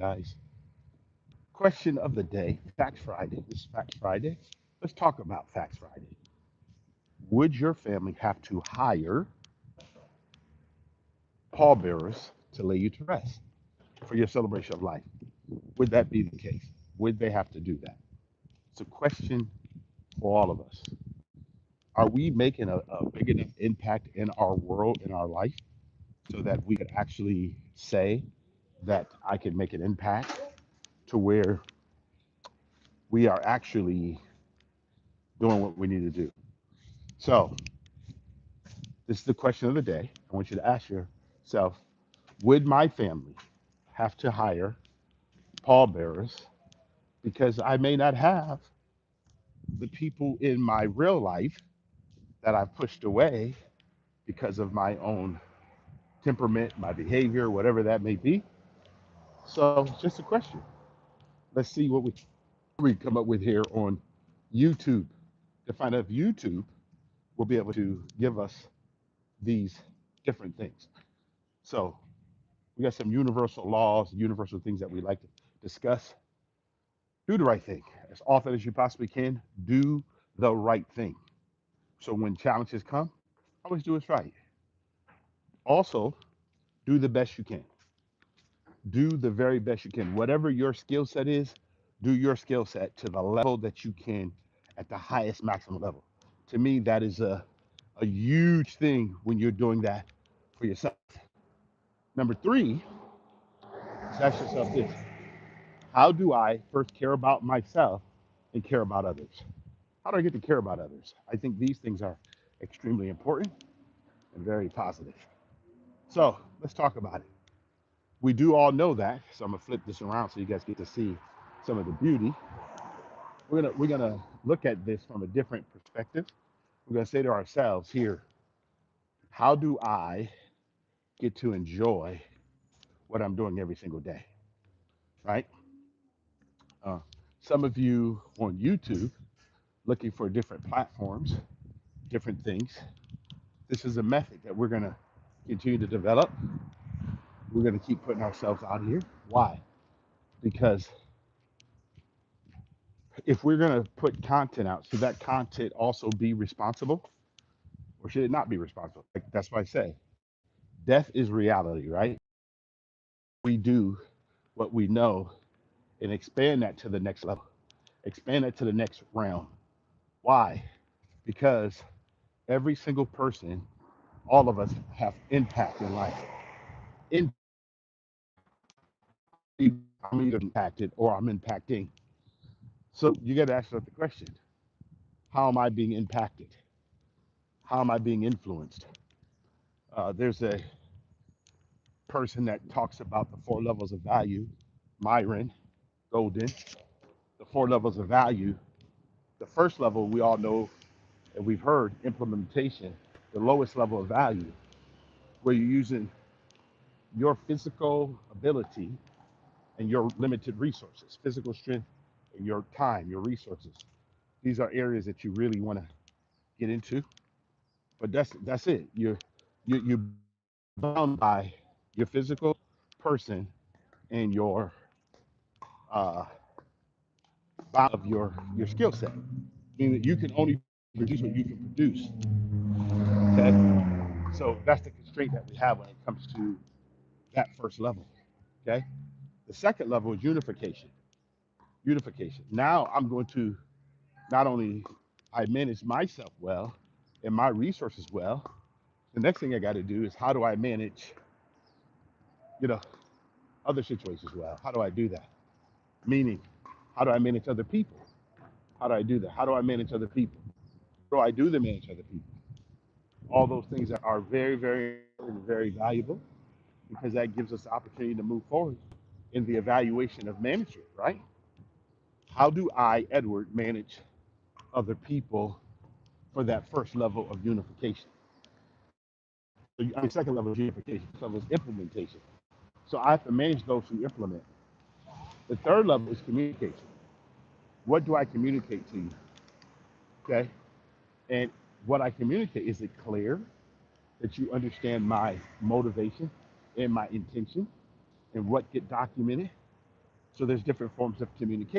guys. Question of the day, Facts Friday. This is Facts Friday. Let's talk about Facts Friday. Would your family have to hire pallbearers to lay you to rest for your celebration of life? Would that be the case? Would they have to do that? It's a question for all of us. Are we making a big enough impact in our world, in our life, so that we could actually say that I can make an impact to where we are actually doing what we need to do? So, this is the question of the day. I want you to ask yourself, would my family have to hire pallbearers because I may not have the people in my real life that I've pushed away because of my own temperament, my behavior, whatever that may be? So, it's just a question. Let's see what we come up with here on YouTube to find out if YouTube will be able to give us these different things. So, we got some universal laws, universal things that we like to discuss. Do the right thing as often as you possibly can. Do the right thing. So when challenges come, always do what's right. Also, do the best you can. Do the very best you can. Whatever your skill set is, do your skill set to the level that you can at the highest maximum level. To me, that is a huge thing when you're doing that for yourself. Number three is ask yourself this: how do I first care about myself and care about others? How do I get to care about others? I think these things are extremely important and very positive. So let's talk about it. We do all know that, so I'm gonna flip this around so you guys get to see some of the beauty. We're gonna look at this from a different perspective. We're gonna say to ourselves here, how do I get to enjoy what I'm doing every single day? Right? Uh, some of you on YouTube looking for different platforms, different things. This is a method that we're gonna continue to develop. We're gonna keep putting ourselves out here. Why? Because if we're going to put content out, should that content also be responsible or should it not be responsible? Like, that's why I say death is reality, right? We do what we know and expand that to the next level, expand that to the next realm. Why? Because every single person, all of us have impact in life. Impact. I'm either impacted or I'm impacting. So you got to ask yourself the question: how am I being impacted? How am I being influenced? There's a person that talks about the four levels of value, Myron Golden, the four levels of value. The first level we all know and we've heard implementation, the lowest level of value, where you're using your physical ability and your limited resources, physical strength and your time, your resources. These are areas that you really want to get into. But that's it. You're bound by your physical person and your uh, bound of your skill set. Meaning that you can only produce what you can produce. Okay, so that's the constraint that we have when it comes to that first level. Okay, the second level is unification. Unification. Now I'm going to not only I manage myself well and my resources well. The next thing I got to do is how do I manage, you know, other situations well? How do I do that? Meaning, how do I manage other people? How do I do that? How do I manage other people? How do I do to manage other people? All those things are very, very important and very valuable because that gives us the opportunity to move forward in the evaluation of management, right? How do I, Edward, manage other people for that first level of unification? So, I mean, second level is unification, first level is implementation. So I have to manage those who implement. The third level is communication. What do I communicate to you? Okay. And what I communicate, is it clear that you understand my motivation and my intention and what get documented? So there's different forms of communication.